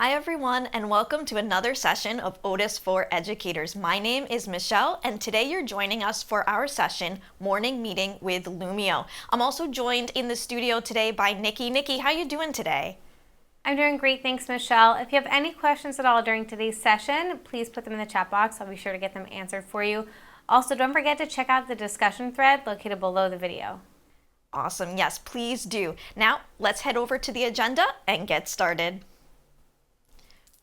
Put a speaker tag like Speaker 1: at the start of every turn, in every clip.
Speaker 1: Hi everyone, and welcome to another session of OTIS for Educators. My name is Michelle, and today you're joining us for our session, Morning Meeting with Lumio. I'm also joined in the studio today by Nikki. Nikki, how you doing today?
Speaker 2: I'm doing great, thanks Michelle. If you have any questions at all during today's session, please put them in the chat box. I'll be sure to get them answered for you. Also, don't forget to check out the discussion thread located below the video.
Speaker 1: Awesome, yes, please do. Now, let's head over to the agenda and get started.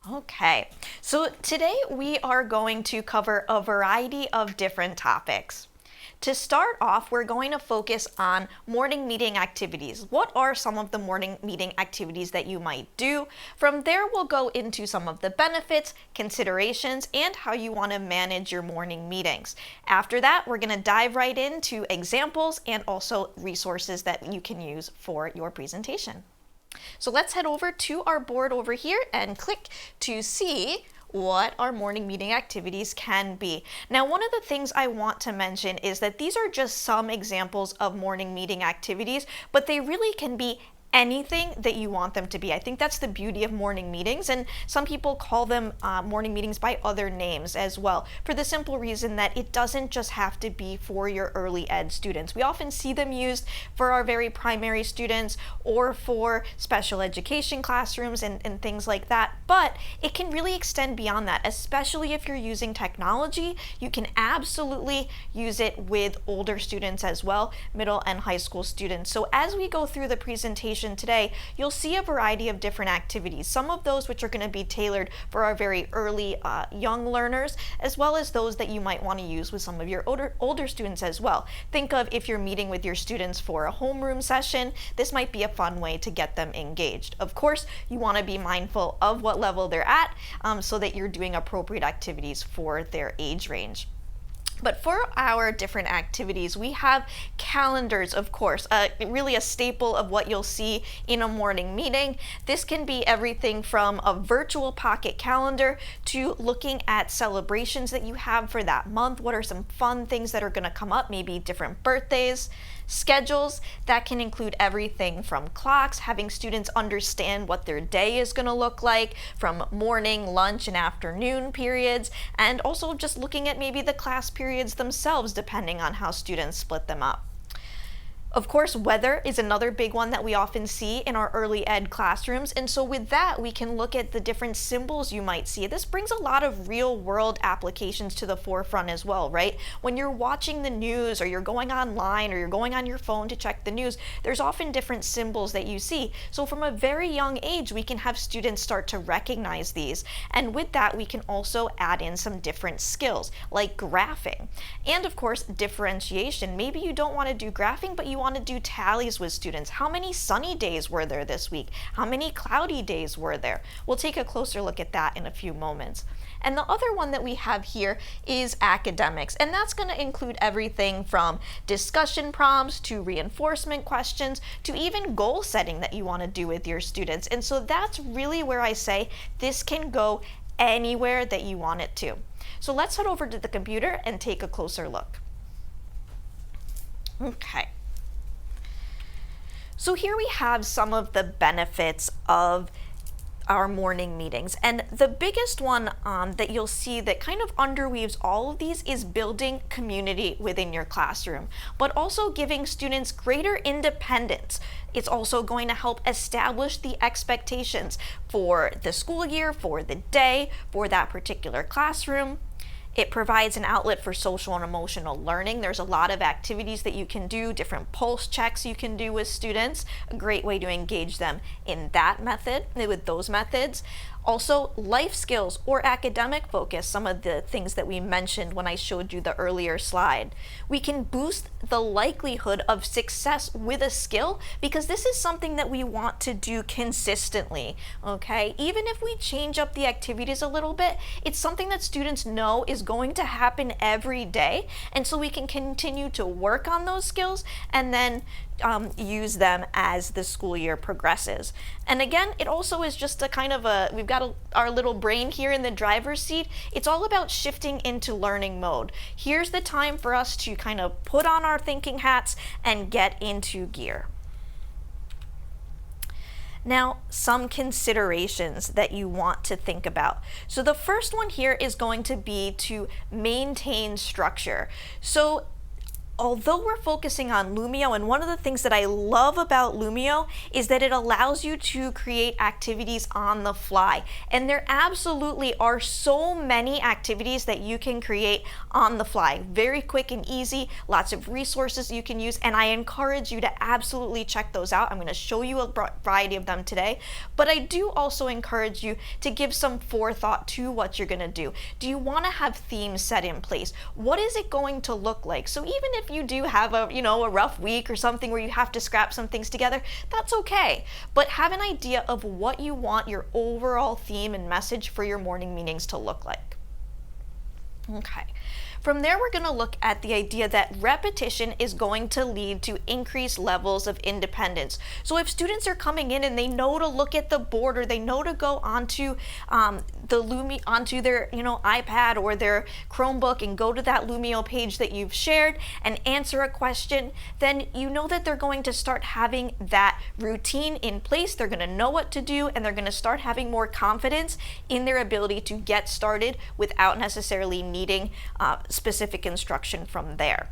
Speaker 1: Okay, so today we are going to cover a variety of different topics. To start off, we're going to focus on morning meeting activities. What are some of the morning meeting activities that you might do? From there, we'll go into some of the benefits, considerations, and how you want to manage your morning meetings. After that, we're going to dive right into examples and also resources that you can use for your presentation. So let's head over to our board over here and click to see what our morning meeting activities can be. Now, one of the things I want to mention is that these are just some examples of morning meeting activities, but they really can be anything that you want them to be. I think that's the beauty of morning meetings, and some people call them morning meetings by other names as well, for the simple reason that it doesn't just have to be for your early ed students. We often see them used for our very primary students or for special education classrooms and things like that, but it can really extend beyond that, especially if you're using technology. You can absolutely use it with older students as well, middle and high school students. So as we go through the presentation today, you'll see a variety of different activities, some of those which are going to be tailored for our very early young learners, as well as those that you might want to use with some of your older students as well. Think of if you're meeting with your students for a homeroom session, this might be a fun way to get them engaged. Of course, you want to be mindful of what level they're at so that you're doing appropriate activities for their age range. But for our different activities, we have calendars, of course, really a staple of what you'll see in a morning meeting. This can be everything from a virtual pocket calendar to looking at celebrations that you have for that month. What are some fun things that are going to come up, maybe different birthdays. Schedules, that can include everything from clocks, having students understand what their day is going to look like, from morning, lunch, and afternoon periods, and also just looking at maybe the class periods themselves, depending on how students split them up. Of course, weather is another big one that we often see in our early ed classrooms, and so with that, we can look at the different symbols you might see. This brings a lot of real-world applications to the forefront as well, right? When you're watching the news, or you're going online, or you're going on your phone to check the news, there's often different symbols that you see. So from a very young age, we can have students start to recognize these, and with that, we can also add in some different skills, like graphing, and of course, differentiation. Maybe you don't want to do graphing, but you want to do tallies with students. How many sunny days were there this week? How many cloudy days were there? We'll take a closer look at that in a few moments. And the other one that we have here is academics, and that's going to include everything from discussion prompts to reinforcement questions to even goal setting that you want to do with your students. And so that's really where I say this can go anywhere that you want it to. So let's head over to the computer and take a closer look. Okay. So here we have some of the benefits of our morning meetings, and the biggest one that you'll see that kind of underweaves all of these is building community within your classroom, but also giving students greater independence. It's also going to help establish the expectations for the school year, for the day, for that particular classroom. It provides an outlet for social and emotional learning. There's a lot of activities that you can do, different pulse checks you can do with students, a great way to engage them in that method, with those methods. Also, life skills or academic focus, some of the things that we mentioned when I showed you the earlier slide. We can boost the likelihood of success with a skill because this is something that we want to do consistently, okay? Even if we change up the activities a little bit, it's something that students know is going to happen every day, and so we can continue to work on those skills and then use them as the school year progresses. And again, it also is just a kind of a, we've got our little brain here in the driver's seat. It's all about shifting into learning mode. Here's the time for us to kind of put on our thinking hats and get into gear. Now, some considerations that you want to think about. So the first one here is going to be to maintain structure. So although we're focusing on Lumio, and one of the things that I love about Lumio is that it allows you to create activities on the fly. And there absolutely are so many activities that you can create on the fly. Very quick and easy, lots of resources you can use, and I encourage you to absolutely check those out. I'm going to show you a variety of them today, but I do also encourage you to give some forethought to what you're going to do. Do you want to have themes set in place? What is it going to look like? So even if you do have a rough week or something where you have to scrap some things together, that's okay. But have an idea of what you want your overall theme and message for your morning meetings to look like. Okay. From there, we're going to look at the idea that repetition is going to lead to increased levels of independence. So if students are coming in and they know to look at the board, or they know to go onto onto their iPad or their Chromebook and go to that Lumio page that you've shared and answer a question, then you know that they're going to start having that routine in place. They're going to know what to do, and they're going to start having more confidence in their ability to get started without necessarily needing specific instruction from there.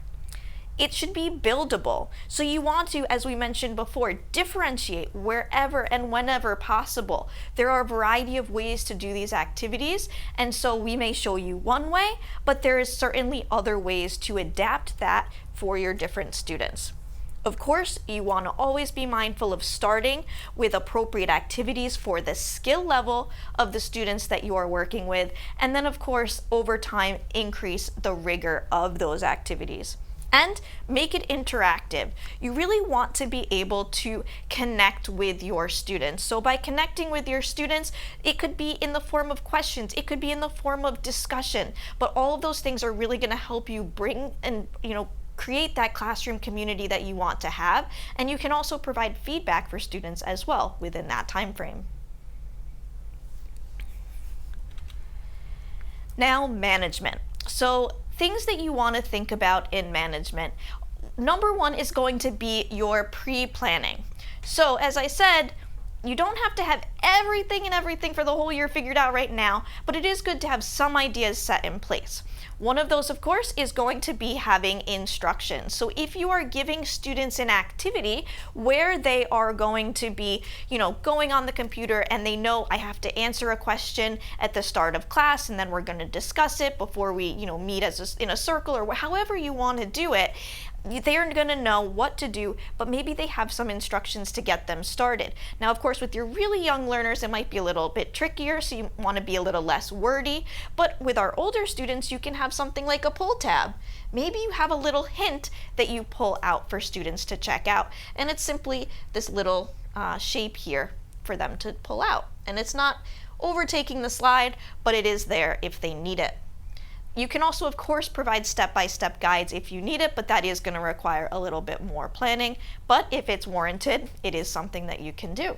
Speaker 1: It should be buildable. So you want to, as we mentioned before, differentiate wherever and whenever possible. There are a variety of ways to do these activities, and so we may show you one way, but there is certainly other ways to adapt that for your different students. Of course, you want to always be mindful of starting with appropriate activities for the skill level of the students that you are working with, and then of course, over time, increase the rigor of those activities. And make it interactive. You really want to be able to connect with your students. So by connecting with your students, it could be in the form of questions, it could be in the form of discussion, but all of those things are really going to help you bring and create that classroom community that you want to have, and you can also provide feedback for students as well within that time frame. Now, management. So things that you want to think about in management. Number one is going to be your pre-planning. So as I said, you don't have to have everything for the whole year figured out right now, but it is good to have some ideas set in place. One of those, of course, is going to be having instructions. So if you are giving students an activity where they are going to be, going on the computer, and they know I have to answer a question at the start of class, and then we're going to discuss it before we, meet in a circle, or however you want to do it, they're going to know what to do, but maybe they have some instructions to get them started. Now, of course, with your really young learners, it might be a little bit trickier, so you want to be a little less wordy. But with our older students, you can have something like a pull tab. Maybe you have a little hint that you pull out for students to check out, and it's simply this little shape here for them to pull out. And it's not overtaking the slide, but it is there if they need it. You can also, of course, provide step-by-step guides if you need it, but that is going to require a little bit more planning. But if it's warranted, it is something that you can do.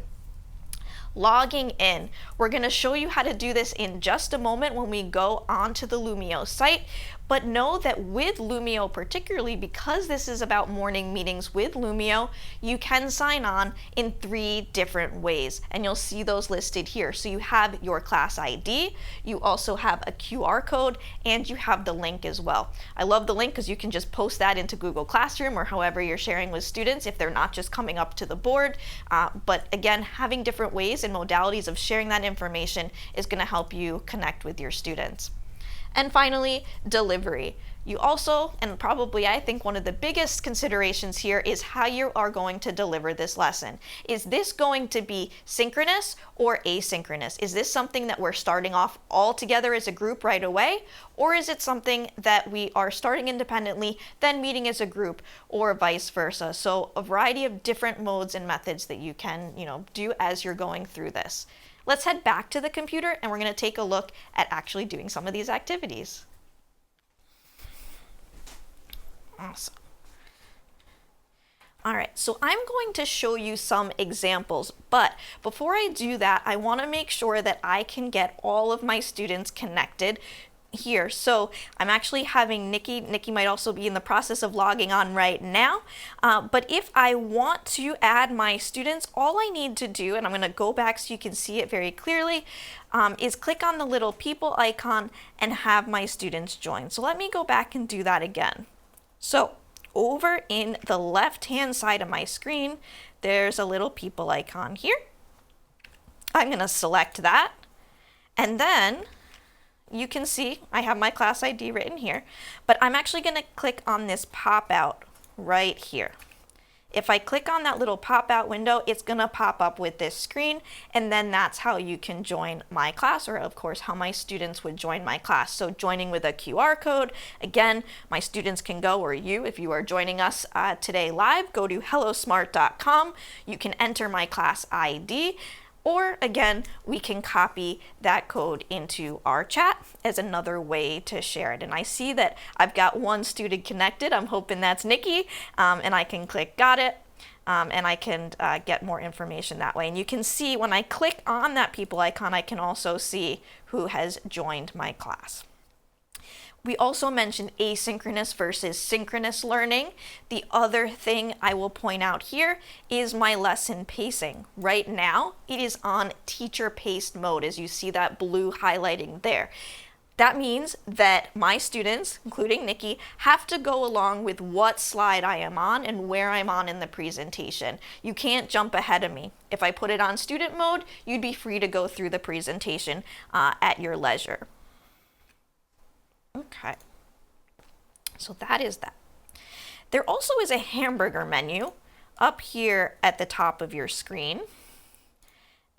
Speaker 1: Logging in. We're going to show you how to do this in just a moment when we go onto the Lumio site. But know that with Lumio, particularly because this is about morning meetings with Lumio, you can sign on in 3 different ways, and you'll see those listed here. So you have your class ID, you also have a QR code, and you have the link as well. I love the link because you can just post that into Google Classroom or however you're sharing with students if they're not just coming up to the board. But again, having different ways and modalities of sharing that information is going to help you connect with your students. And finally, delivery. You also, and probably I think one of the biggest considerations here, is how you are going to deliver this lesson. Is this going to be synchronous or asynchronous? Is this something that we're starting off all together as a group right away? Or is it something that we are starting independently, then meeting as a group, or vice versa? So a variety of different modes and methods that you can, do as you're going through this. Let's head back to the computer, and we're going to take a look at actually doing some of these activities. Awesome. All right, so I'm going to show you some examples, but before I do that, I want to make sure that I can get all of my students connected here. So I'm actually having Nikki might also be in the process of logging on right now. But if I want to add my students, all I need to do, and I'm going to go back so you can see it very clearly, is click on the little people icon and have my students join. So let me go back and do that again. So over in the left-hand side of my screen, there's a little people icon here. I'm going to select that, and then you can see I have my class ID written here, but I'm actually going to click on this pop out right here. If I click on that little pop out window, it's going to pop up with this screen, and then that's how you can join my class, or of course how my students would join my class. So joining with a QR code, again, my students can go, or you, if you are joining us today live, go to hellosmart.com. You can enter my class ID. Or again, we can copy that code into our chat as another way to share it. And I see that I've got one student connected. I'm hoping that's Nikki. And I can click got it. And I can get more information that way. And you can see when I click on that people icon, I can also see who has joined my class. We also mentioned asynchronous versus synchronous learning. The other thing I will point out here is my lesson pacing. Right now, it is on teacher paced mode, as you see that blue highlighting there. That means that my students, including Nikki, have to go along with what slide I am on and where I'm on in the presentation. You can't jump ahead of me. If I put it on student mode, you'd be free to go through the presentation at your leisure. Okay, so that is that. There also is a hamburger menu up here at the top of your screen.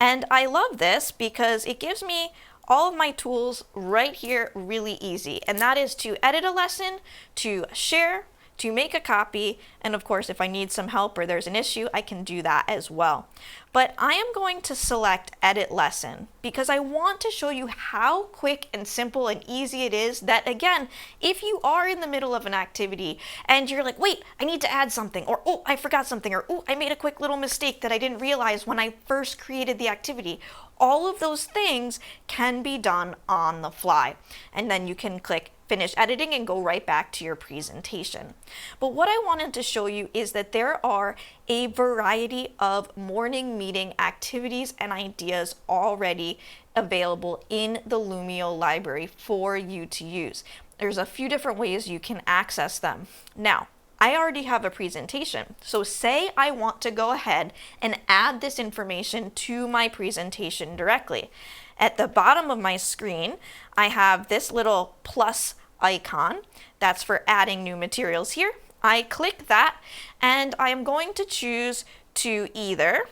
Speaker 1: And I love this because it gives me all of my tools right here really easy. And that is to edit a lesson, to share, to make a copy, and of course if I need some help or there's an issue, I can do that as well. But I am going to select Edit Lesson because I want to show you how quick and simple and easy it is that, again, if you are in the middle of an activity and you're like, wait, I need to add something, or oh, I forgot something, or oh, I made a quick little mistake that I didn't realize when I first created the activity. All of those things can be done on the fly. And then you can click finish editing and go right back to your presentation. But what I wanted to show you is that there are a variety of morning meeting activities and ideas already available in the Lumio library for you to use. There's a few different ways you can access them. Now, I already have a presentation. So say I want to go ahead and add this information to my presentation directly. At the bottom of my screen, I have this little plus icon. That's for adding new materials here. I click that and I am going to choose to either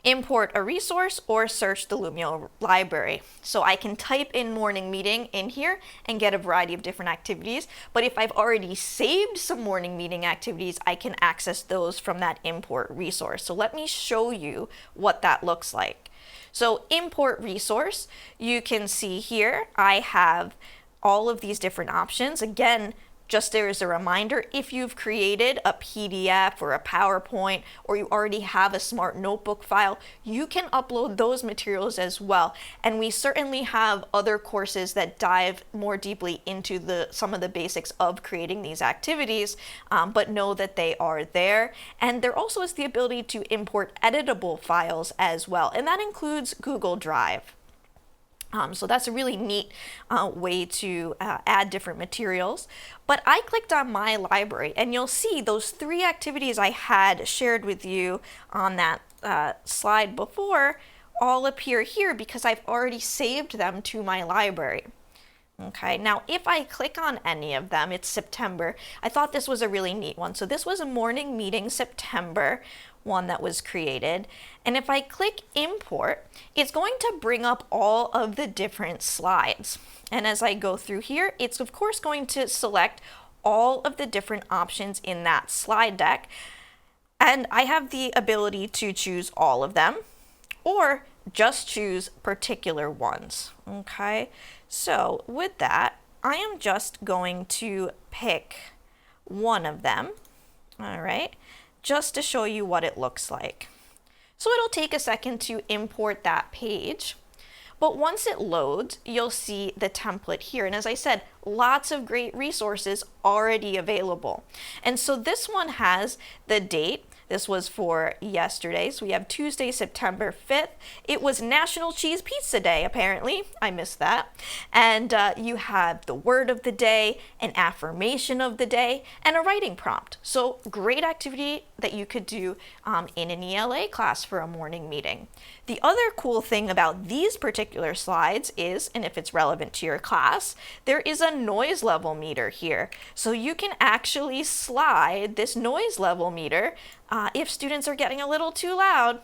Speaker 1: import a resource or search the Lumio library. So I can type in morning meeting in here and get a variety of different activities. But if I've already saved some morning meeting activities, I can access those from that import resource. So let me show you what that looks like. So import resource, you can see here, I have all of these different options. Again, just there as a reminder, if you've created a PDF or a PowerPoint, or you already have a smart notebook file, you can upload those materials as well. And we certainly have other courses that dive more deeply into some of the basics of creating these activities, but know that they are there. And there also is the ability to import editable files as well, and that includes Google Drive. So that's a really neat way to add different materials. But I clicked on my library and you'll see those 3 activities I had shared with you on that slide before all appear here because I've already saved them to my library. Okay, now if I click on any of them, it's September. I thought this was a really neat one. So this was a morning meeting September one that was created. And if I click import, it's going to bring up all of the different slides. And as I go through here, it's of course going to select all of the different options in that slide deck. And I have the ability to choose all of them or just choose particular ones. Okay, so with that, I am just going to pick one of them. All right, just to show you what it looks like. So it'll take a second to import that page. But once it loads, you'll see the template here. And as I said, lots of great resources already available. And so this one has the date. This was for yesterday, so we have Tuesday, September 5th. It was National Cheese Pizza Day, apparently. I missed that. And you have the word of the day, an affirmation of the day, and a writing prompt. So great activity that you could do in an ELA class for a morning meeting. The other cool thing about these particular slides is, and if it's relevant to your class, there is a noise level meter here. So you can actually slide this noise level meter if students are getting a little too loud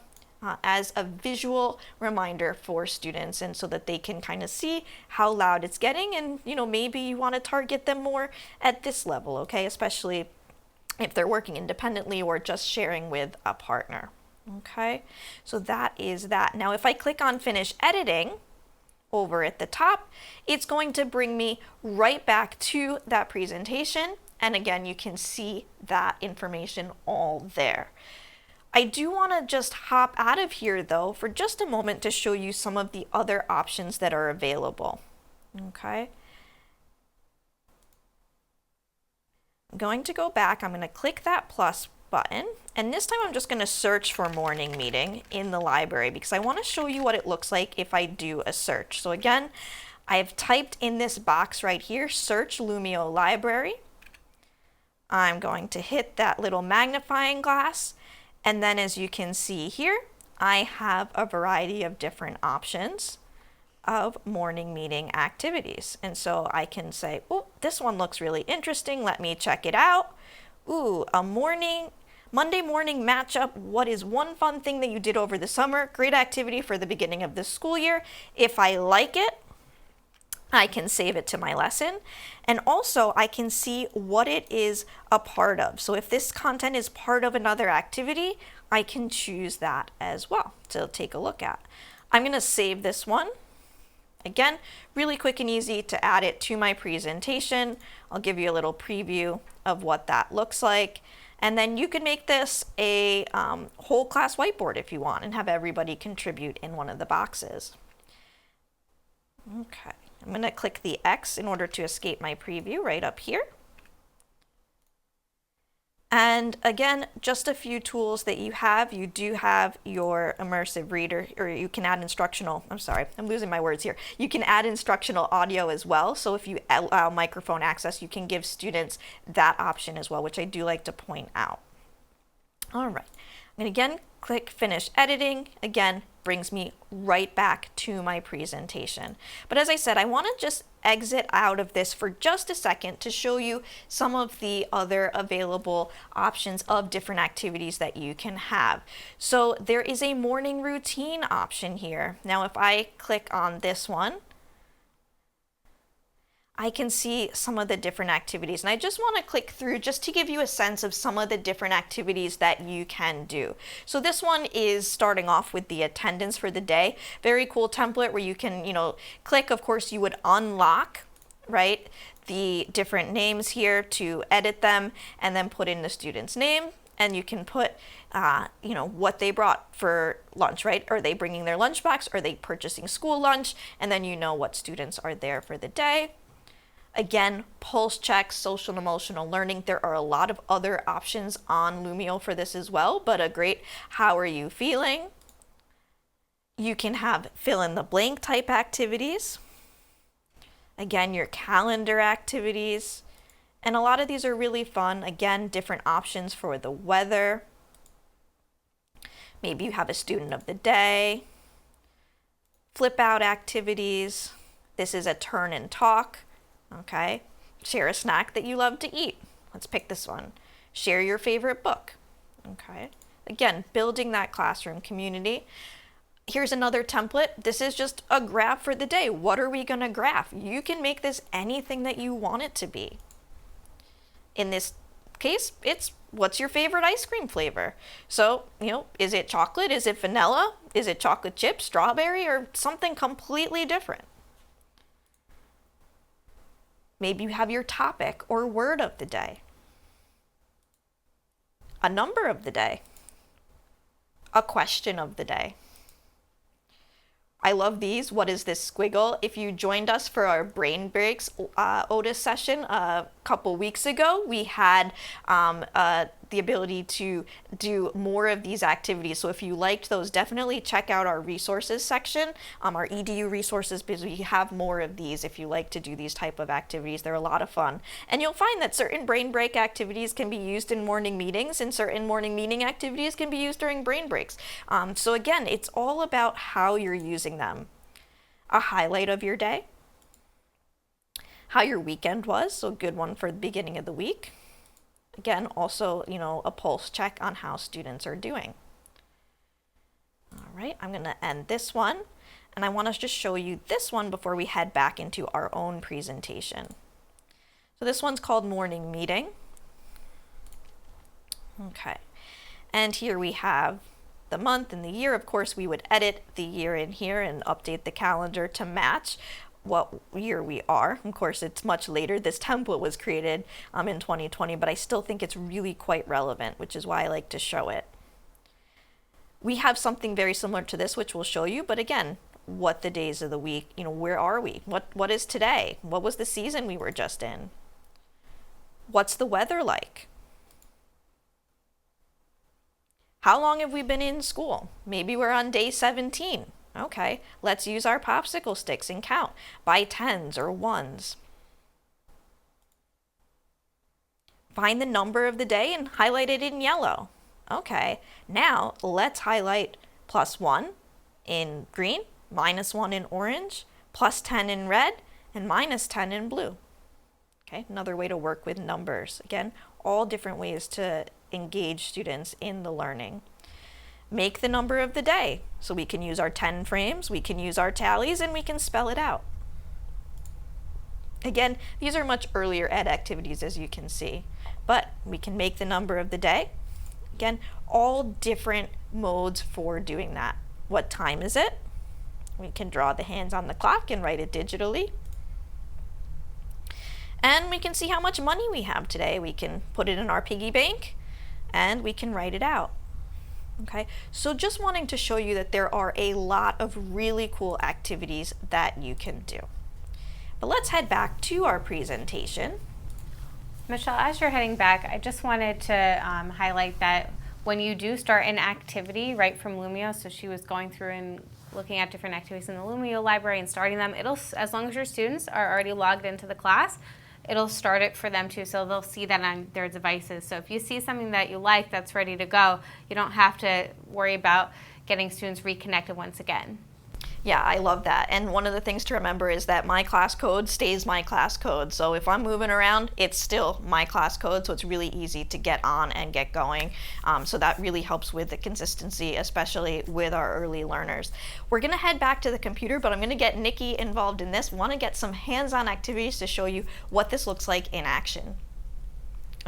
Speaker 1: as a visual reminder for students, and so that they can kind of see how loud it's getting, and maybe you want to target them more at this level, okay, especially if they're working independently or just sharing with a partner. Okay, so that is that. Now if I click on finish editing over at the top, it's going to bring me right back to that presentation. And again, you can see that information all there. I do want to just hop out of here though for just a moment to show you some of the other options that are available. Okay. I'm going to go back. I'm going to click that plus button, and this time I'm just going to search for morning meeting in the library because I want to show you what it looks like if I do a search. So again, I've typed in this box right here, search Lumio library. I'm going to hit that little magnifying glass, and then as you can see here, I have a variety of different options of morning meeting activities. And so I can say, oh, this one looks really interesting. Let me check it out. Ooh, a Monday morning matchup. What is one fun thing that you did over the summer? Great activity for the beginning of the school year. If I like it, I can save it to my lesson. And also I can see what it is a part of. So if this content is part of another activity, I can choose that as well to take a look at. I'm going to save this one. Again, really quick and easy to add it to my presentation. I'll give you a little preview of what that looks like. And then you can make this a whole class whiteboard if you want and have everybody contribute in one of the boxes. Okay, I'm going to click the X in order to escape my preview right up here. And again, just a few tools that you have. You do have your immersive reader, or you can add instructional, I'm sorry, I'm losing my words here. You can add instructional audio as well. So if you allow microphone access, you can give students that option as well, which I do like to point out. All right, I'm going to again click finish editing. Again, brings me right back to my presentation. But as I said, I want to just exit out of this for just a second to show you some of the other available options of different activities that you can have. So there is a morning routine option here. Now if I click on this one, I can see some of the different activities, and I just want to click through just to give you a sense of some of the different activities that you can do. So this one is starting off with the attendance for the day. Very cool template where you can, click. Of course, you would unlock, right, the different names here to edit them and then put in the student's name. And you can put, what they brought for lunch, right? Are they bringing their lunchbox? Are they purchasing school lunch? And then you know what students are there for the day. Again, pulse checks, social and emotional learning. There are a lot of other options on Lumio for this as well, but a great how are you feeling? You can have fill in the blank type activities. Again, your calendar activities. And a lot of these are really fun. Again, different options for the weather. Maybe you have a student of the day. Flip out activities. This is a turn and talk. Okay, share a snack that you love to eat. Let's pick this one. Share your favorite book. Okay, again, building that classroom community. Here's another template. This is just a graph for the day. What are we going to graph? You can make this anything that you want it to be. In this case, it's what's your favorite ice cream flavor? So, is it chocolate? Is it vanilla? Is it chocolate chip, strawberry, or something completely different? Maybe you have your topic or word of the day, a number of the day, a question of the day. I love these. What is this squiggle? If you joined us for our brain breaks OTIS session a couple weeks ago, we had the ability to do more of these activities. So if you liked those, definitely check out our resources section, our EDU resources, because we have more of these if you like to do these type of activities. They're a lot of fun. And you'll find that certain brain break activities can be used in morning meetings, and certain morning meeting activities can be used during brain breaks. So again, it's all about how you're using them. A highlight of your day, how your weekend was, so a good one for the beginning of the week. Again, also, a pulse check on how students are doing. All right, I'm going to end this one, and I want to just show you this one before we head back into our own presentation. So this one's called Morning Meeting. Okay, and here we have the month and the year. Of course, we would edit the year in here and update the calendar to match what year we are. Of course, it's much later. This template was created in 2020, but I still think it's really quite relevant, which is why I like to show it. We have something very similar to this, which we'll show you, but again, what the days of the week, where are we? What is today? What was the season we were just in? What's the weather like? How long have we been in school? Maybe we're on day 17. Okay, let's use our popsicle sticks and count by tens or ones. Find the number of the day and highlight it in yellow. Okay, now let's highlight +1 in green, -1 in orange, +10 in red, and -10 in blue. Okay, another way to work with numbers. Again, all different ways to engage students in the learning. Make the number of the day. So we can use our 10 frames, we can use our tallies, and we can spell it out. Again, these are much earlier ed activities, as you can see, but we can make the number of the day. Again, all different modes for doing that. What time is it? We can draw the hands on the clock and write it digitally. And we can see how much money we have today. We can put it in our piggy bank, and we can write it out. Okay, so just wanting to show you that there are a lot of really cool activities that you can do. But let's head back to our presentation.
Speaker 2: Michelle, as you're heading back, I just wanted to highlight that when you do start an activity right from Lumio, so she was going through and looking at different activities in the Lumio library and starting them, as long as your students are already logged into the class, it'll start it for them too, so they'll see that on their devices. So if you see something that you like that's ready to go, you don't have to worry about getting students reconnected once again.
Speaker 1: Yeah, I love that. And one of the things to remember is that my class code stays my class code. So if I'm moving around, it's still my class code. So it's really easy to get on and get going. So that really helps with the consistency, especially with our early learners. We're going to head back to the computer, but I'm going to get Nikki involved in this. Want to get some hands-on activities to show you what this looks like in action.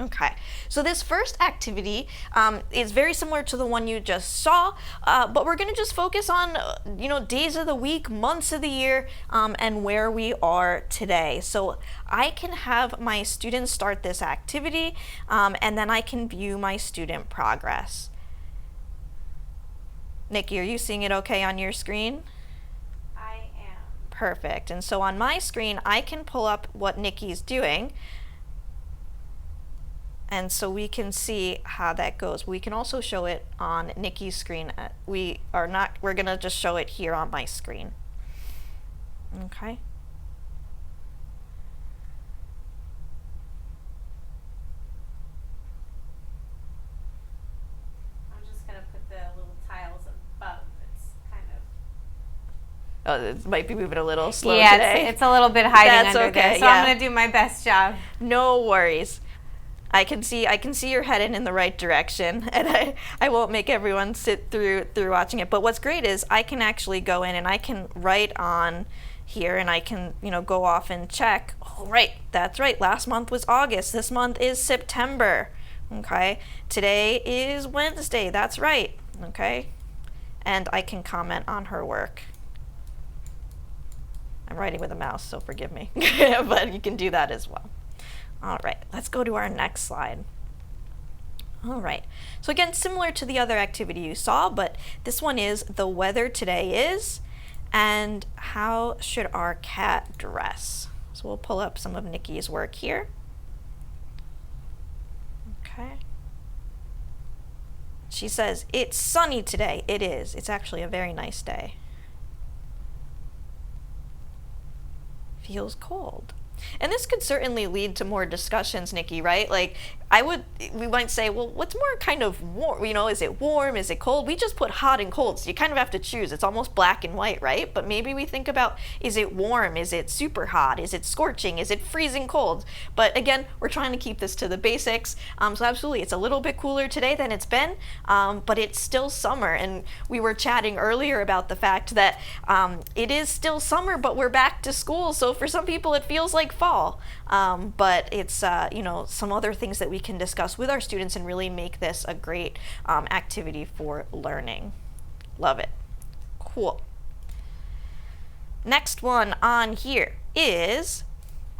Speaker 1: Okay, so this first activity is very similar to the one you just saw, but we're going to just focus on, days of the week, months of the year, and where we are today. So I can have my students start this activity, and then I can view my student progress. Nikki, are you seeing it okay on your screen?
Speaker 2: I am.
Speaker 1: Perfect. And so on my screen, I can pull up what Nikki's doing. And so we can see how that goes. We can also show it on Nikki's screen. We're gonna just show it here on my screen. Okay.
Speaker 2: I'm just gonna put the little tiles above. It's kind of...
Speaker 1: Oh, it might be moving a little slow
Speaker 2: yeah,
Speaker 1: today.
Speaker 2: it's a little bit hiding
Speaker 1: That's
Speaker 2: under
Speaker 1: okay,
Speaker 2: there. So
Speaker 1: yeah.
Speaker 2: I'm gonna do my best job.
Speaker 1: No worries. I can see you're heading in the right direction, and I won't make everyone sit through watching it. But what's great is I can actually go in and I can write on here, and I can go off and check. Oh, right, that's right. Last month was August. This month is September. Okay, today is Wednesday. That's right. Okay, and I can comment on her work. I'm writing with a mouse, so forgive me, but you can do that as well. All right, let's go to our next slide. All right, so again, similar to the other activity you saw, but this one is the weather today is, And how should our cat dress? So we'll pull up some of Nikki's work here. Okay. She says, it's sunny today. It is. It's actually a very nice day. Feels cold. And this could certainly lead to more discussions, Nikki, right? Like, we might say, well, what's more kind of warm? You know, is it warm? Is it cold? We just put hot and cold, so you kind of have to choose. It's almost black and white, right? But maybe we think about, is it warm? Is it super hot? Is it scorching? Is it freezing cold? But again, we're trying to keep this to the basics. So absolutely, it's a little bit cooler today than it's been, but it's still summer. And we were chatting earlier about the fact that it is still summer, but we're back to school. So for some people, it feels like fall. But it's, some other things that we can discuss with our students and really make this a great activity for learning. Love it. Cool. Next one on here is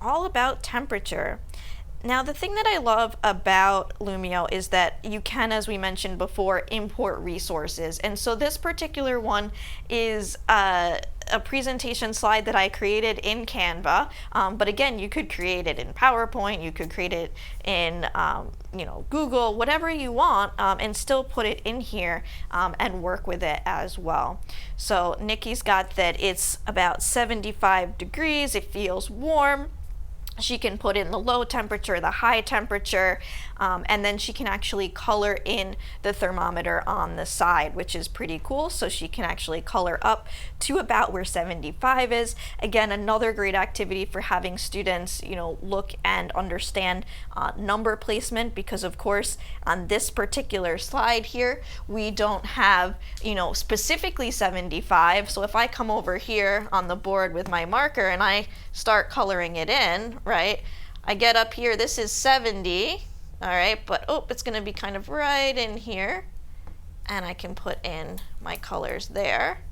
Speaker 1: all about temperature. Now, the thing that I love about Lumio is that you can, as we mentioned before, import resources. And so this particular one is a presentation slide that I created in Canva. But again, you could create it in PowerPoint, you could create it in Google, whatever you want, and still put it in here and work with it as well. So Nikki's got that it's about 75 degrees, it feels warm. She can put in the low temperature, the high temperature, and then she can actually color in the thermometer on the side, which is pretty cool. So she can actually color up to about where 75 is. Again, another great activity for having students, look and understand number placement, because of course on this particular slide here, we don't have, specifically 75. So if I come over here on the board with my marker and I start coloring it in, right? I get up here, this is 70, all right, but it's gonna be kind of right in here, and I can put in my colors there.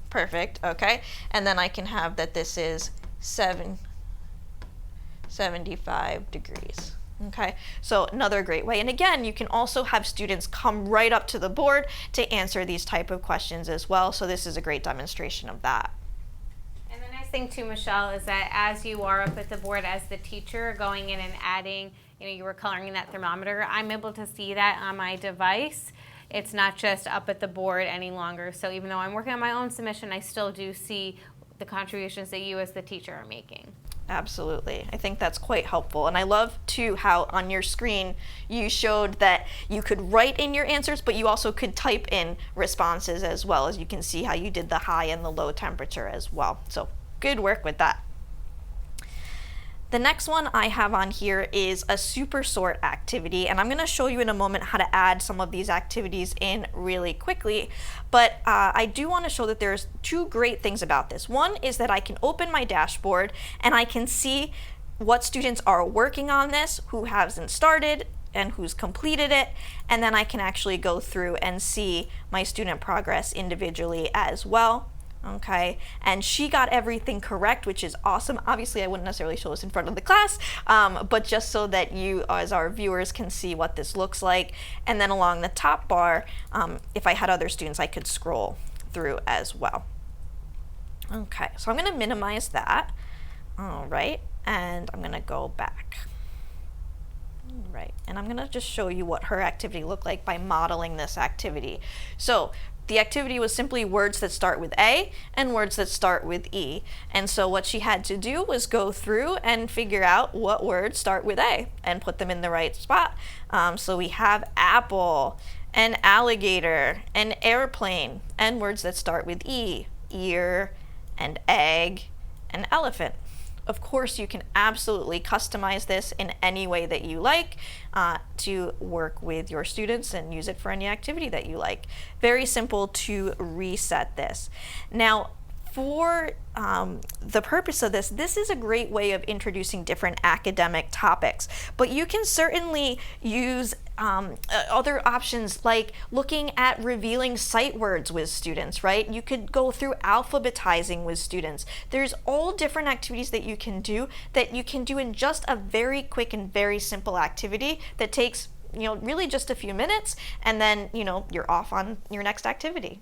Speaker 1: Perfect, okay, and then I can have that this is 75 degrees. Okay, so another great way. And again, you can also have students come right up to the board to answer these type of questions as well. So this is a great demonstration of that.
Speaker 2: Thing too, Michelle, is that as you are up at the board as the teacher going in and adding, you were coloring in that thermometer, I'm able to see that on my device. It's not just up at the board any longer. So even though I'm working on my own submission, I still do see the contributions that you as the teacher are making.
Speaker 1: Absolutely. I think that's quite helpful. And I love too how on your screen you showed that you could write in your answers, but you also could type in responses as well, as you can see how you did the high and the low temperature as well. So good work with that. The next one I have on here is a super sort activity, and I'm going to show you in a moment how to add some of these activities in really quickly, but I do want to show that there's two great things about this. One is that I can open my dashboard and I can see what students are working on this, who hasn't started, and who's completed it, and then I can actually go through and see my student progress individually as well. Okay, and she got everything correct, which is awesome. Obviously, I wouldn't necessarily show this in front of the class, but just so that you, as our viewers, can see what this looks like. And then along the top bar, if I had other students, I could scroll through as well. Okay, so I'm going to minimize that. All right, and I'm going to go back. All right, and I'm going to just show you what her activity looked like by modeling this activity. So the activity was simply words that start with A and words that start with E. And so what she had to do was go through and figure out what words start with A and put them in the right spot. So we have apple, and alligator, and airplane, and words that start with E, ear, and egg, and elephant. Of course, you can absolutely customize this in any way that you like to work with your students and use it for any activity that you like. Very simple to reset this. Now, for the purpose of this, this is a great way of introducing different academic topics, but you can certainly use other options like looking at revealing sight words with students, right? You could go through alphabetizing with students. There's all different activities that you can do in just a very quick and very simple activity that takes, really just a few minutes, and then, you're off on your next activity.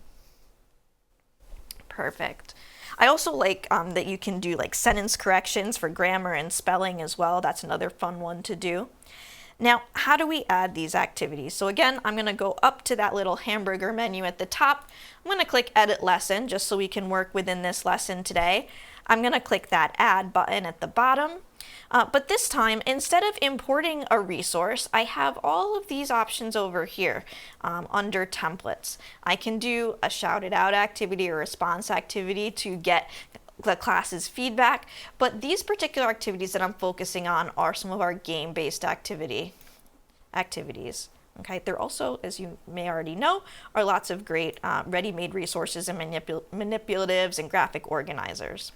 Speaker 1: Perfect. I also like that you can do like sentence corrections for grammar and spelling as well. That's another fun one to do. Now, how do we add these activities? So again, I'm going to go up to that little hamburger menu at the top. I'm going to click Edit Lesson just so we can work within this lesson today. I'm going to click that Add button at the bottom. But this time, instead of importing a resource, I have all of these options over here under templates. I can do a shout it out activity or response activity to get the class's feedback, but these particular activities that I'm focusing on are some of our game-based activities. Okay, there also, as you may already know, are lots of great ready-made resources and manipulatives and graphic organizers.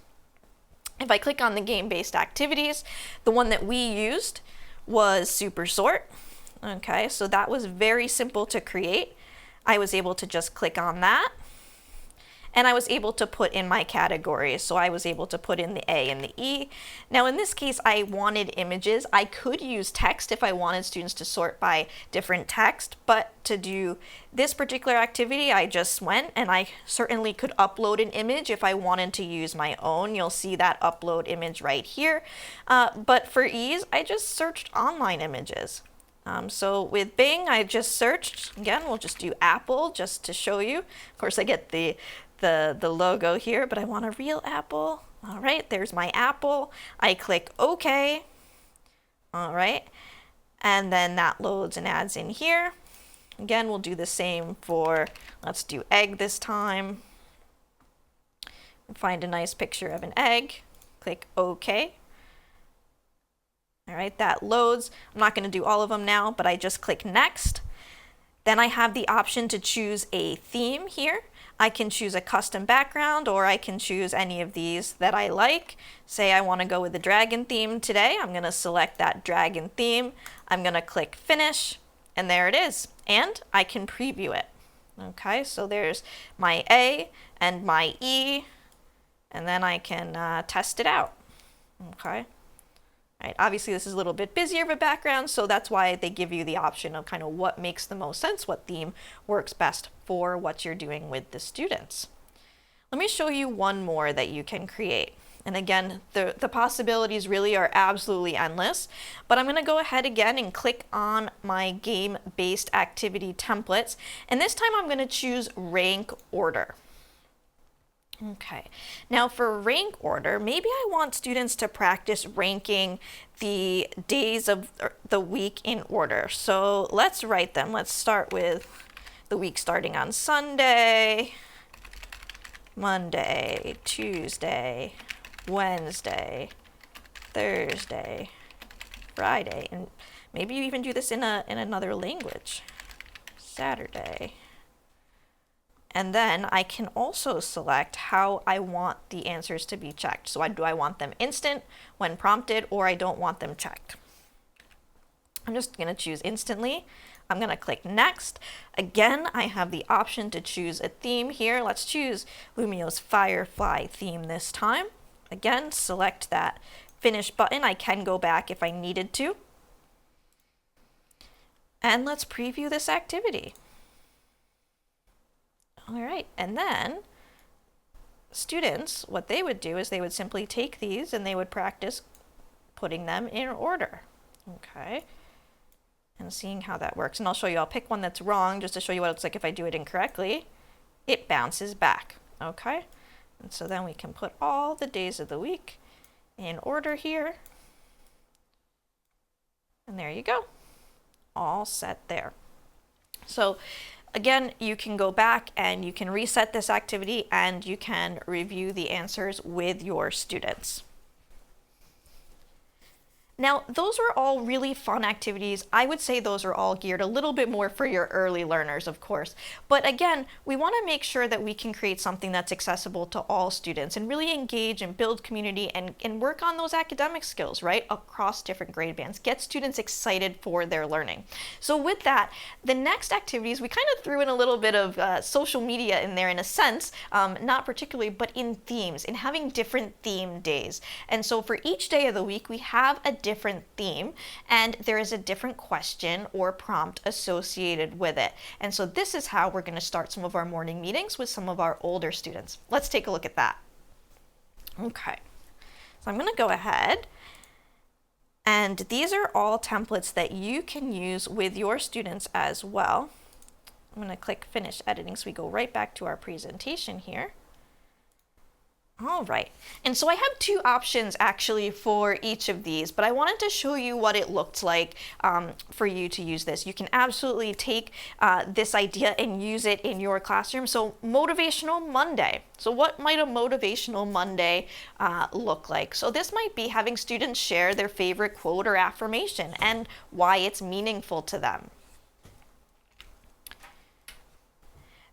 Speaker 1: If I click on the game-based activities, the one that we used was Super Sort. Okay, so that was very simple to create. I was able to just click on that, and I was able to put in my categories. So I was able to put in the A and the E. Now in this case, I wanted images. I could use text if I wanted students to sort by different text, but to do this particular activity, I just went, and I certainly could upload an image if I wanted to use my own. You'll see that upload image right here. But for ease, I just searched online images. So with Bing, I just searched, again, we'll just do Apple just to show you. Of course, I get the logo here, but I want a real apple. All right, there's my apple. I click OK. All right, and then that loads and adds in here. Again, we'll do the same for, let's do egg this time. Find a nice picture of an egg. Click OK. All right, that loads. I'm not going to do all of them now, but I just click Next. Then I have the option to choose a theme here. I can choose a custom background, or I can choose any of these that I like. Say I want to go with the dragon theme today. I'm going to select that dragon theme. I'm going to click Finish, and there it is. And I can preview it. Okay, so there's my A and my E, and then I can test it out. Okay. Right, obviously this is a little bit busier of a background, so that's why they give you the option of kind of what makes the most sense, what theme works best for what you're doing with the students. Let me show you one more that you can create. And again, the possibilities really are absolutely endless, but I'm going to go ahead again and click on my game-based activity templates, and this time I'm going to choose rank order. Okay, now for rank order, maybe I want students to practice ranking the days of the week in order. So let's write them. Let's start with the week starting on Sunday, Monday, Tuesday, Wednesday, Thursday, Friday, and maybe you even do this in another language, Saturday. And then I can also select how I want the answers to be checked. So do I want them instant when prompted, or I don't want them checked? I'm just going to choose instantly. I'm going to click Next. Again, I have the option to choose a theme here. Let's choose Lumio's Firefly theme this time. Again, select that Finish button. I can go back if I needed to. And let's preview this activity. All right, and then students, what they would do is they would simply take these and they would practice putting them in order. Okay, and seeing how that works. And I'll show you, I'll pick one that's wrong just to show you what it's like if I do it incorrectly. It bounces back, okay? And so then we can put all the days of the week in order here. And there you go, all set there. So again, you can go back and you can reset this activity and you can review the answers with your students. Now, those are all really fun activities. I would say those are all geared a little bit more for your early learners, of course. But again, we want to make sure that we can create something that's accessible to all students and really engage and build community and work on those academic skills, right, across different grade bands. Get students excited for their learning. So with that, the next activities, we kind of threw in a little bit of social media in there in a sense, not particularly, but in themes, in having different theme days. And so for each day of the week, we have a different theme, and there is a different question or prompt associated with it. And so this is how we're going to start some of our morning meetings with some of our older students. Let's take a look at that. Okay, so I'm going to go ahead, and these are all templates that you can use with your students as well. I'm going to click Finish Editing so we go right back to our presentation here. All right, and so I have two options actually for each of these, but I wanted to show you what it looked like for you to use this. You can absolutely take this idea and use it in your classroom. So Motivational Monday. So what might a Motivational Monday look like? So this might be having students share their favorite quote or affirmation and why it's meaningful to them.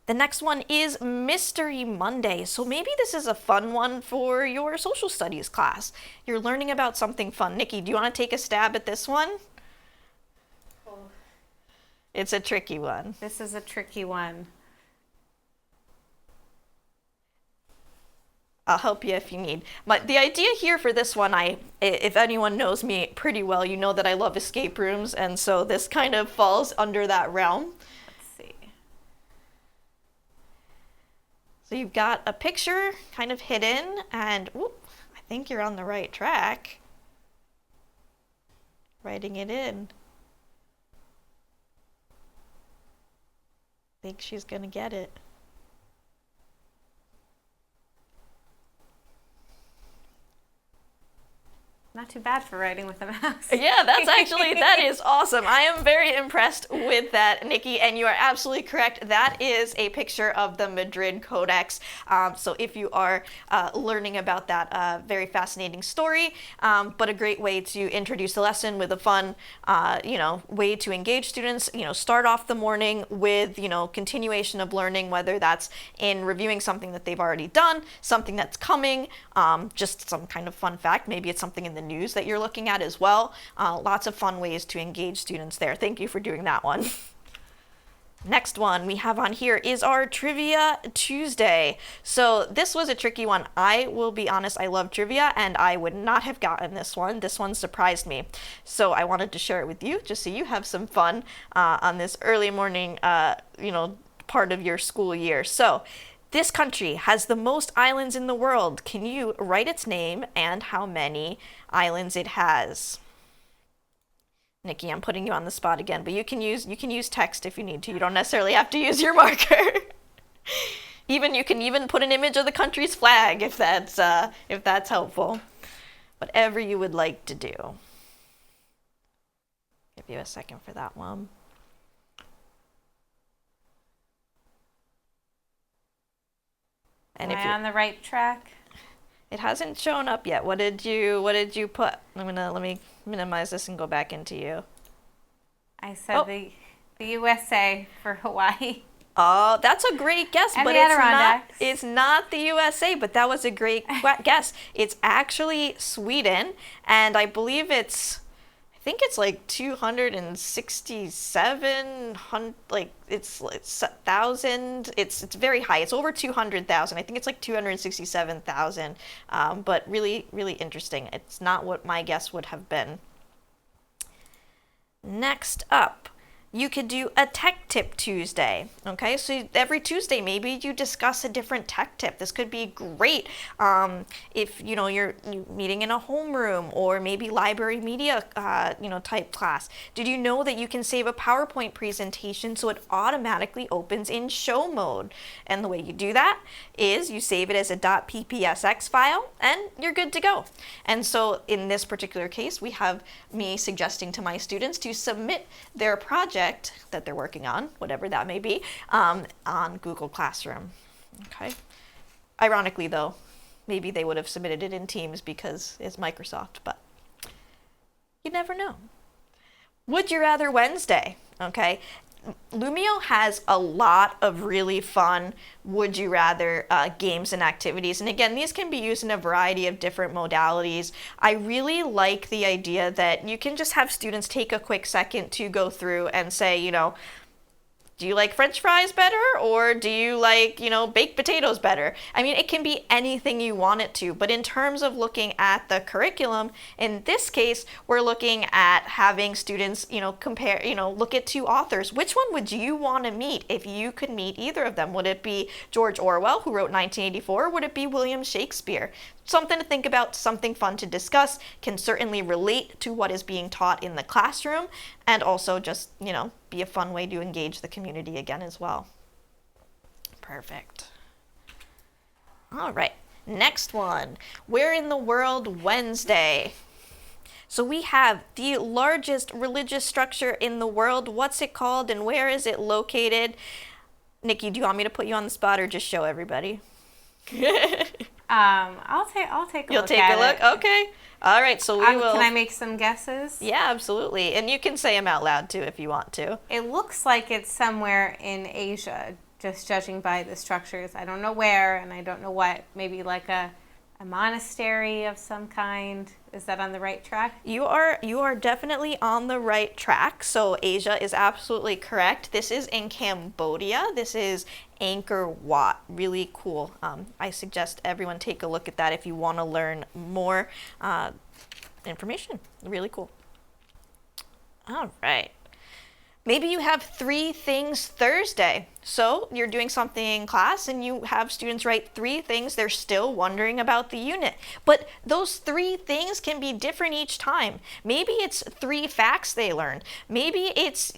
Speaker 1: The next one is Mystery Monday. So maybe this is a fun one for your social studies class. You're learning about something fun. Nikki, do you want to take a stab at this one?
Speaker 2: Oh.
Speaker 1: It's a tricky one.
Speaker 2: This is a tricky one.
Speaker 1: I'll help you if you need. But the idea here for this one, if anyone knows me pretty well, you know that I love escape rooms, and so this kind of falls under that realm. So you've got a picture kind of hidden, and whoop, I think you're on the right track. Writing it in. I think she's gonna get it.
Speaker 2: Not too bad for writing with a mouse.
Speaker 1: Yeah, that is awesome. I am very impressed with that, Nikki, and you are absolutely correct. That is a picture of the Madrid Codex. So if you are learning about that, very fascinating story, but a great way to introduce the lesson with a fun, way to engage students. Start off the morning with, continuation of learning, whether that's in reviewing something that they've already done, something that's coming, just some kind of fun fact. Maybe it's something in the news that you're looking at as well. Lots of fun ways to engage students there. Thank you for doing that one. Next one we have on here is our Trivia Tuesday. So this was a tricky one. I will be honest, I love trivia, and I would not have gotten this one. This one surprised me. So I wanted to share it with you, just so you have some fun on this early morning, part of your school year. So this country has the most islands in the world. Can you write its name and how many islands it has? Nikki, I'm putting you on the spot again, but you can use text if you need to. You don't necessarily have to use your marker. You can even put an image of the country's flag if that's helpful. Whatever you would like to do. Give you a second for that one.
Speaker 2: Am I on the right track?
Speaker 1: It hasn't shown up yet. What did you put? Let me minimize this and go back into you.
Speaker 2: I said the USA for Hawaii.
Speaker 1: Oh, that's a great guess,
Speaker 2: and
Speaker 1: but it's not the USA, but that was a great guess. It's actually Sweden, and I believe it's like 267, it's 1,000. It's very high. It's over 200,000. I think it's like 267,000. But really, really interesting. It's not what my guess would have been. Next up, you could do a Tech Tip Tuesday. Okay, so every Tuesday, maybe you discuss a different tech tip. This could be great if you're meeting in a homeroom or maybe library media type class. Did you know that you can save a PowerPoint presentation so it automatically opens in show mode? And the way you do that is you save it as a .ppsx file and you're good to go. And so in this particular case, we have me suggesting to my students to submit their project that they're working on, whatever that may be, on Google Classroom. Okay. Ironically, though, maybe they would have submitted it in Teams because it's Microsoft, but you never know. Would you rather Wednesday? Okay. Lumio has a lot of really fun would you rather games and activities. And again, these can be used in a variety of different modalities. I really like the idea that you can just have students take a quick second to go through and say, Do you like French fries better, or do you like, baked potatoes better? I mean, it can be anything you want it to, but in terms of looking at the curriculum, in this case, we're looking at having students, compare, look at two authors. Which one would you want to meet if you could meet either of them? Would it be George Orwell, who wrote 1984, or would it be William Shakespeare? Something to think about, something fun to discuss, can certainly relate to what is being taught in the classroom, and also just, be a fun way to engage the community again as well. Perfect. All right, next one. Where in the World Wednesday? So we have the largest religious structure in the world. What's it called and where is it located? Nikki, do you want me to put you on the spot or just show everybody?
Speaker 2: I'll take a look at it.
Speaker 1: You'll take a look? Okay. All right, so we will.
Speaker 2: Can I make some guesses?
Speaker 1: Yeah, absolutely. And you can say them out loud too if you want to.
Speaker 2: It looks like it's somewhere in Asia, just judging by the structures. I don't know where and I don't know what. Maybe like a monastery of some kind. Is that on the right track?
Speaker 1: You are definitely on the right track. So Asia is absolutely correct. This is in Cambodia. This is Angkor Wat. Really cool. I suggest everyone take a look at that if you want to learn more information. Really cool. All right. Maybe you have 3 things Thursday. So you're doing something in class and you have students write 3 things they're still wondering about the unit. But those 3 things can be different each time. Maybe it's 3 facts they learned. Maybe it's,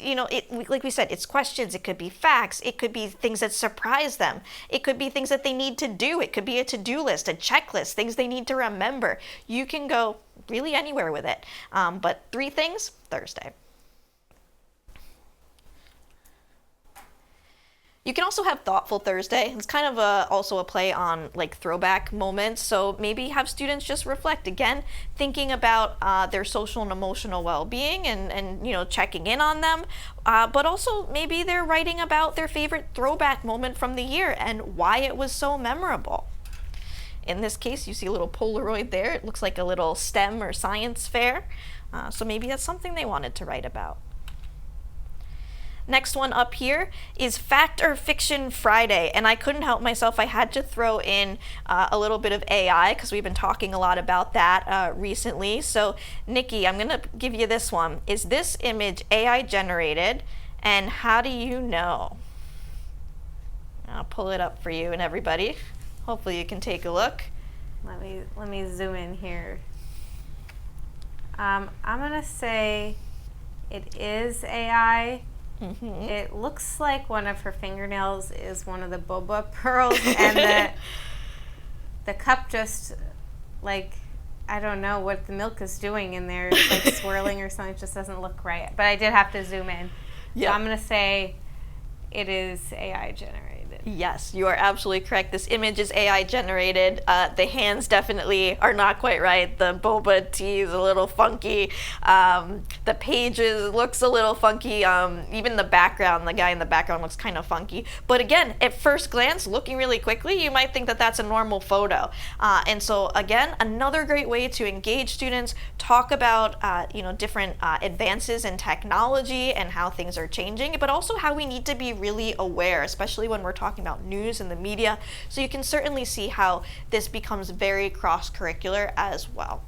Speaker 1: like we said, it's questions. It could be facts. It could be things that surprise them. It could be things that they need to do. It could be a to-do list, a checklist, things they need to remember. You can go really anywhere with it. But 3 things Thursday. You can also have Thoughtful Thursday. It's kind of also a play on like throwback moments. So maybe have students just reflect again, thinking about their social and emotional well-being and checking in on them. But also maybe they're writing about their favorite throwback moment from the year and why it was so memorable. In this case, you see a little Polaroid there. It looks like a little STEM or science fair. So maybe that's something they wanted to write about. Next one up here is Fact or Fiction Friday, and I couldn't help myself. I had to throw in a little bit of AI because we've been talking a lot about that recently. So Nikki, I'm going to give you this one. Is this image AI generated, and how do you know? I'll pull it up for you and everybody. Hopefully you can take a look.
Speaker 2: Let me zoom in here. I'm going to say it is AI. Mm-hmm. It looks like one of her fingernails is one of the boba pearls, and the cup just, like, I don't know what the milk is doing in there. It's like swirling or something. It just doesn't look right. But I did have to zoom in. Yep. So I'm going to say it is AI generated.
Speaker 1: Yes, you are absolutely correct. This image is AI generated. The hands definitely are not quite right. The boba tea is a little funky. The pages looks a little funky. Even the background, the guy in the background looks kind of funky. But again, at first glance, looking really quickly, you might think that that's a normal photo. And so again, another great way to engage students, talk about different advances in technology and how things are changing, but also how we need to be really aware, especially when we're talking about news and the media. So you can certainly see how this becomes very cross-curricular as well.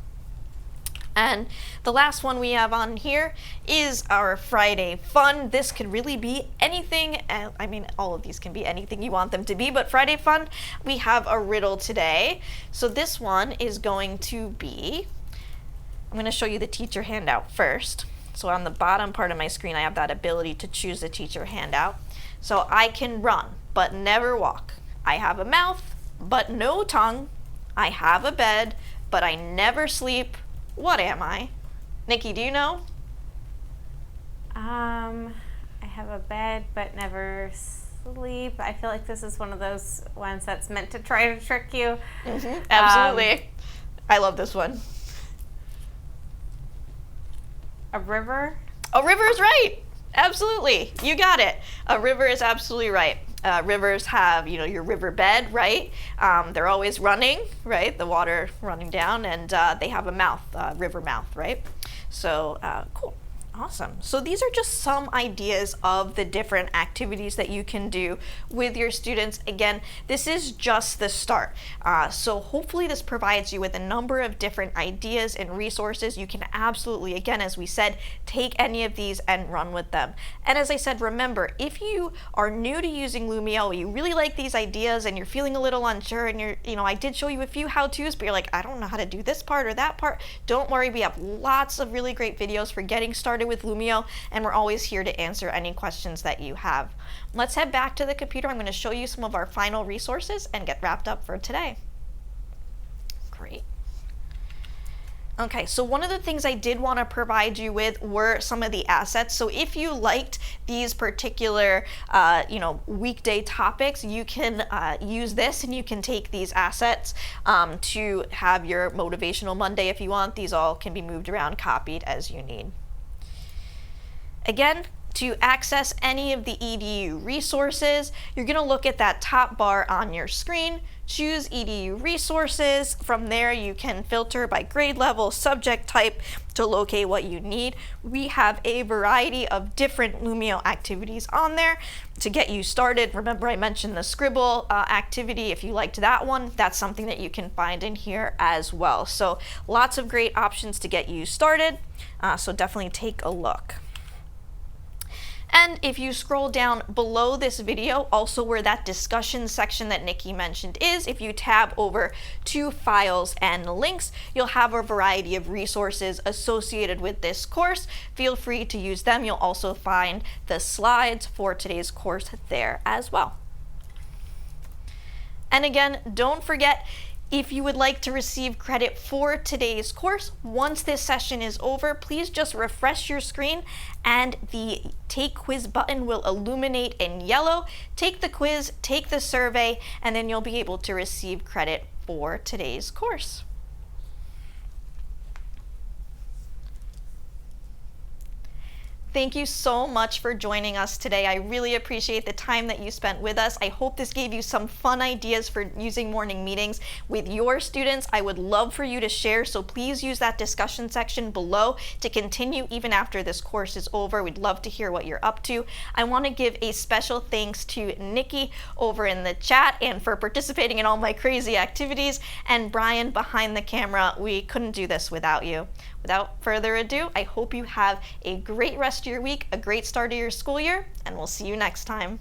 Speaker 1: And the last one we have on here is our Friday Fun. This could really be anything. I mean, all of these can be anything you want them to be, but Friday Fun, we have a riddle today. So this one is going to be, I'm going to show you the teacher handout first. So on the bottom part of my screen, I have that ability to choose the teacher handout. So I can run, but never walk. I have a mouth, but no tongue. I have a bed, but I never sleep. What am I? Nikki, do you know?
Speaker 2: I have a bed, but never sleep. I feel like this is one of those ones that's meant to try to trick you.
Speaker 1: Mm-hmm. Absolutely. I love this one.
Speaker 2: A river?
Speaker 1: A river is right. Absolutely. You got it. A river is absolutely right. Rivers have, your riverbed, right? They're always running, right? The water running down, and they have a mouth, river mouth, right? So, cool. Awesome. So these are just some ideas of the different activities that you can do with your students. Again, this is just the start. So hopefully this provides you with a number of different ideas and resources. You can absolutely, again, as we said, take any of these and run with them. And as I said, remember, if you are new to using Lumio, you really like these ideas and you're feeling a little unsure and I did show you a few how-tos, but you're like, I don't know how to do this part or that part. Don't worry, we have lots of really great videos for getting started with Lumio, and we're always here to answer any questions that you have. Let's head back to the computer. I'm going to show you some of our final resources and get wrapped up for today. Great. Okay, so one of the things I did want to provide you with were some of the assets. So if you liked these particular, weekday topics, you can use this and you can take these assets to have your Motivational Monday if you want. These all can be moved around, copied as you need. Again, to access any of the EDU resources, you're going to look at that top bar on your screen, choose EDU resources. From there, you can filter by grade level, subject type to locate what you need. We have a variety of different Lumio activities on there to get you started. Remember, I mentioned the Scribble activity. If you liked that one, that's something that you can find in here as well. So lots of great options to get you started. So definitely take a look. And if you scroll down below this video, also where that discussion section that Nikki mentioned is, if you tab over to files and links, you'll have a variety of resources associated with this course. Feel free to use them. You'll also find the slides for today's course there as well. And again, don't forget, if you would like to receive credit for today's course, once this session is over, please just refresh your screen and the Take Quiz button will illuminate in yellow. Take the quiz, take the survey, and then you'll be able to receive credit for today's course. Thank you so much for joining us today. I really appreciate the time that you spent with us. I hope this gave you some fun ideas for using morning meetings with your students. I would love for you to share, so please use that discussion section below to continue even after this course is over. We'd love to hear what you're up to. I want to give a special thanks to Nikki over in the chat and for participating in all my crazy activities, and Brian behind the camera. We couldn't do this without you. Without further ado, I hope you have a great rest of your week, a great start of your school year, and we'll see you next time.